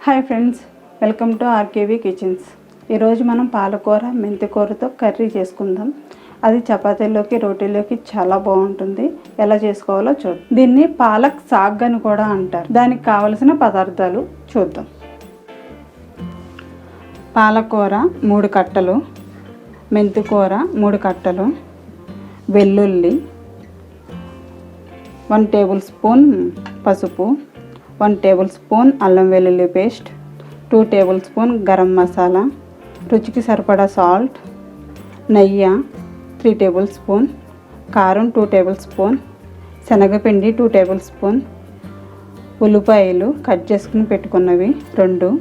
Hi friends, welcome to RKV kitchens. ఈరోజు మనం పాలకూర మెంతికూరతో కర్రీ చేసుకుందాం. అది చపాతీలోకి రోటీలోకి చాలా బాగుంటుంది. ఎలా చేసుకోవాలో చూద్దాం. దీన్ని పాలక్ సాగ్ అని కూడా అంటారు. దానికి కావలసిన పదార్థాలు చూద్దాం. పాలకూర 3 కట్టలు, మెంతికూర 3 కట్టలు, వెల్లుల్లి 1 టేబుల్ స్పూన్ పసుపు, 1 టేబుల్ స్పూన్ అల్లం వెల్లుల్లి paste, 2 tablespoon garam masala, రుచికి సరిపడా సాల్ట్, నెయ్యి 3 టేబుల్ స్పూన్, కారం 2 టేబుల్ స్పూన్, శనగపిండి 2 టేబుల్ స్పూన్, ఉల్లిపాయలు కట్ చేసుకుని పెట్టుకున్నవి 2,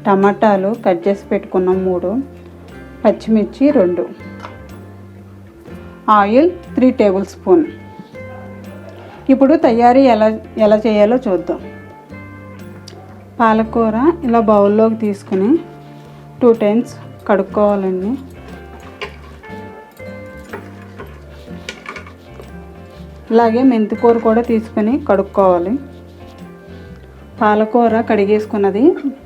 టమాటాలు కట్ చేసి పెట్టుకున్న 3, పచ్చిమిర్చి 2, ఆయిల్ 3 టేబుల్ స్పూన్. ఇప్పుడు తయారీ ఎలా చేయాలో చూద్దాం. పాలకూర ఇలా బౌల్లోకి తీసుకుని 2 టైమ్స్ కడుక్కోవాలండి. అలాగే మెంతికూర కూడా తీసుకొని కడుక్కోవాలి. పాలకూర కడిగేసుకున్నది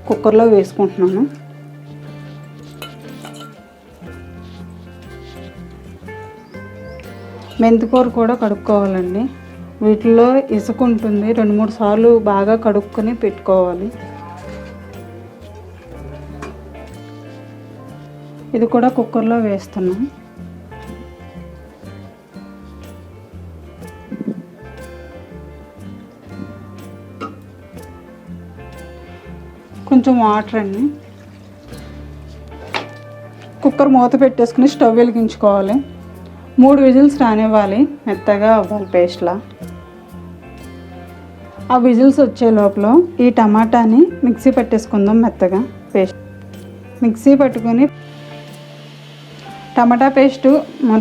కుక్కర్లో వేసుకుంటున్నాను. మెంతికూర కూడా కడుక్కోవాలండి. వీటిలో ఇసుక ఉంటుంది. 2-3 సార్లు బాగా కడుక్కొని పెట్టుకోవాలి. ఇది కూడా కుక్కర్లో వేస్తున్నాం. కొంచెం వాటర్ అండి. కుక్కర్ మూత పెట్టేసుకుని స్టవ్ వెలిగించుకోవాలి. 3 విజిల్స్ రానివ్వాలి. మెత్తగా అవ్వాలి పేస్ట్లా. ఆ విజిల్స్ వచ్చే లోపల ఈ టమాటాని మిక్సీ పట్టేసుకుందాం. మెత్తగా పేస్ట్ మిక్సీ పట్టుకొని టమాటా పేస్ట్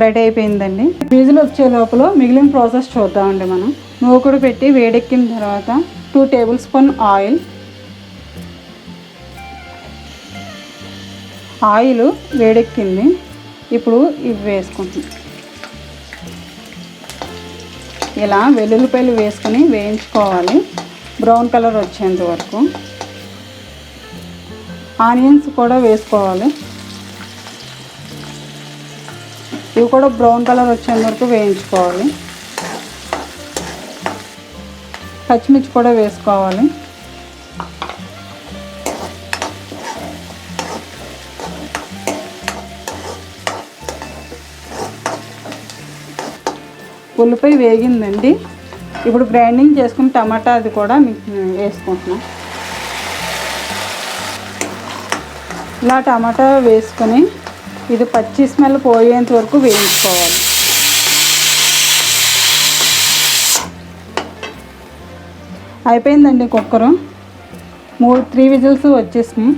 రెడీ అయిపోయిందండి. విజిల్ వచ్చే లోపల మిగిలిన ప్రాసెస్ చూద్దామండి. మనం మూకుడు పెట్టి వేడెక్కిన తర్వాత 2 టేబుల్ స్పూన్ ఆయిల్ వేడెక్కింది. ఇప్పుడు ఇవి వేసుకుంటున్నాం. ఇలా వెల్లుల్లిపాయలు వేసుకొని వేయించుకోవాలి బ్రౌన్ కలర్ వచ్చేంత వరకు. ఆనియన్స్ కూడా వేసుకోవాలి. ఇవి కూడా బ్రౌన్ కలర్ వచ్చేంత వరకు వేయించుకోవాలి. పచ్చిమిర్చి కూడా వేసుకోవాలి. ఉల్లిపాయ వేగిందండి. ఇప్పుడు గ్రైండింగ్ చేసుకుని టమాటా అది కూడా వేసుకుంటున్నాం. ఇలా టమాటా వేసుకొని ఇది పచ్చి స్మెల్ పోయేంత వరకు వేయించుకోవాలి. అయిపోయిందండి. కుక్కరు 3 విజిల్స్ వచ్చేసినాయి.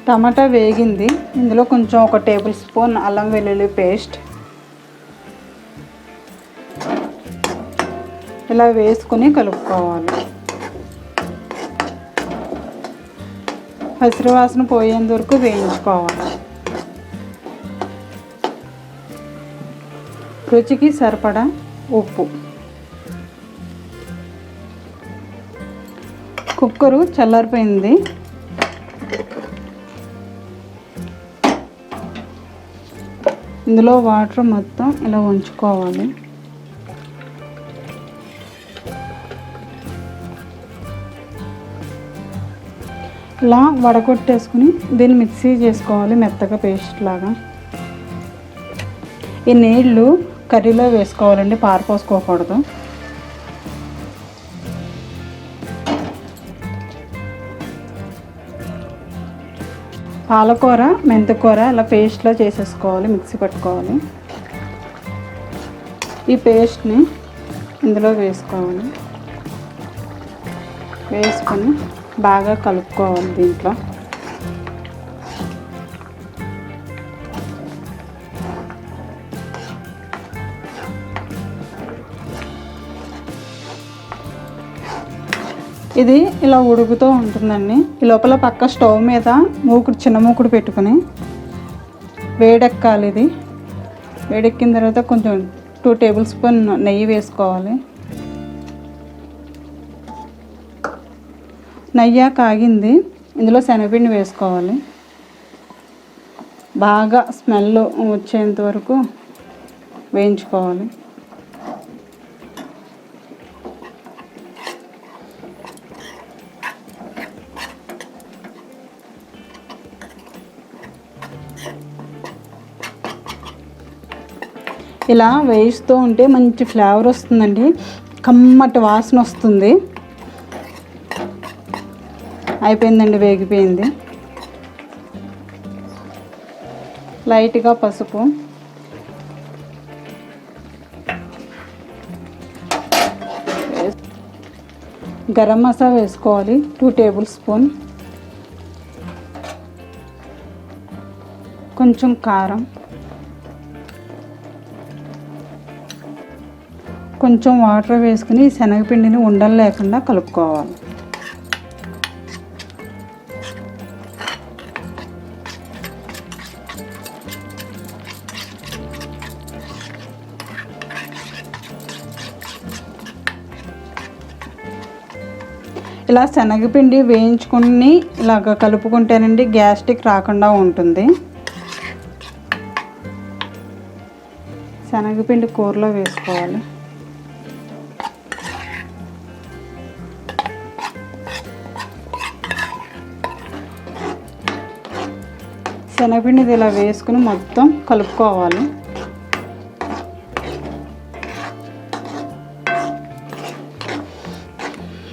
టమాటా వేగింది. ఇందులో కొంచెం 1 టేబుల్ స్పూన్ అల్లం వెల్లుల్లి పేస్ట్ ఇలా వేసుకుని కలుపుకోవాలి. పసిరి వాసన పోయేంత వరకు వేయించుకోవాలి. రుచికి సరిపడా ఉప్పు. కుక్కరు చల్లారిపోయింది. ఇందులో వాటర్ మొత్తం ఇలా ఉంచుకోవాలి. ఇలా వడకొట్టేసుకుని దీన్ని మిక్సీ చేసుకోవాలి మెత్తగా పేస్ట్ లాగా. ఈ నీళ్ళు కర్రీలో వేసుకోవాలండి, పారపోసుకోకూడదు. పాలకూర మెంతికూర ఇలా పేస్ట్లో చేసేసుకోవాలి, మిక్సీ పట్టుకోవాలి. ఈ పేస్ట్ని ఇందులో వేసుకోవాలి. వేసుకొని బాగా కలుపుకోవాలి. దీంట్లో ఇది ఇలా ఉడుకుతూ ఉంటుందండి. ఈ లోపల పక్క స్టవ్ మీద చిన్న మూకుడు పెట్టుకుని వేడెక్కాలి. ఇది వేడెక్కిన తర్వాత కొంచెం 2 టేబుల్ స్పూన్ నెయ్యి వేసుకోవాలి. నెయ్యి కాగింది. ఇందులో శనగపిండి వేసుకోవాలి. బాగా స్మెల్ వచ్చేంత వరకు వేయించుకోవాలి. ఇలా వేయిస్తూ ఉంటే మంచి ఫ్లేవర్ వస్తుందండి. కమ్మటి వాసన వస్తుంది. అయిపోయిందండి, వేగిపోయింది. లైట్గా పసుపు, గరం మసాలా వేసుకోవాలి 2 టేబుల్ స్పూన్, కొంచెం కారం, కొంచెం వాటర్ వేసుకుని శనగపిండిని ఉండలు లేకుండా కలుపుకోవాలి. ఇలా శనగపిండి వేయించుకుని ఇలాగ కలుపుకుంటేనండి గ్యాస్ట్రిక్ రాకుండా ఉంటుంది. శనగపిండి కూరలో వేసుకోవాలి. శనగపిండి ఇలా వేసుకుని మొత్తం కలుపుకోవాలి.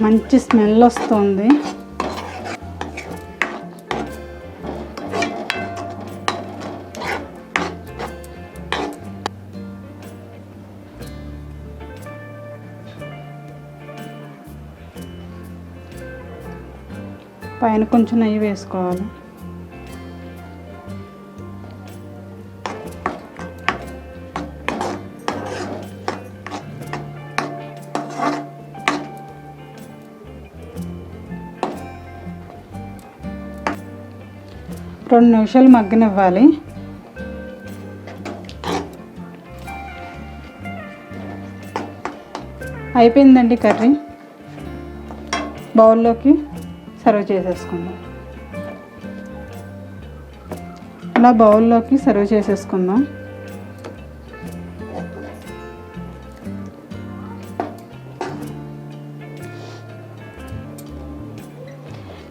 మంచి స్మెల్ వస్తుంది. పైన కొంచెం నెయ్యి వేసుకోవాలి. రెండు నిమిషాలు మగ్గనివ్వాలి. అయిపోయిందండి కర్రీ. బౌల్లోకి సర్వ్ చేసేసుకుందాం. ఇలా బౌల్లోకి సర్వ్ చేసేసుకుందాం.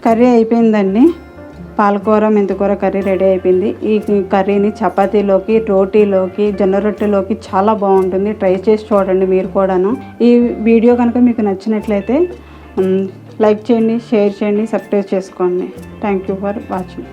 కర్రీ అయిపోయిందండి. పాలకూర మెంతికూర కర్రీ రెడీ అయిపోయింది. ఈ కర్రీని చపాతీలోకి, రోటీలోకి, జొన్న రొట్టెలోకి చాలా బాగుంటుంది. ట్రై చేసి చూడండి మీరు కూడాను. ఈ వీడియో కనుక మీకు నచ్చినట్లయితే లైక్ చేయండి, షేర్ చేయండి, సబ్స్క్రైబ్ చేసుకోండి. Thank you for watching.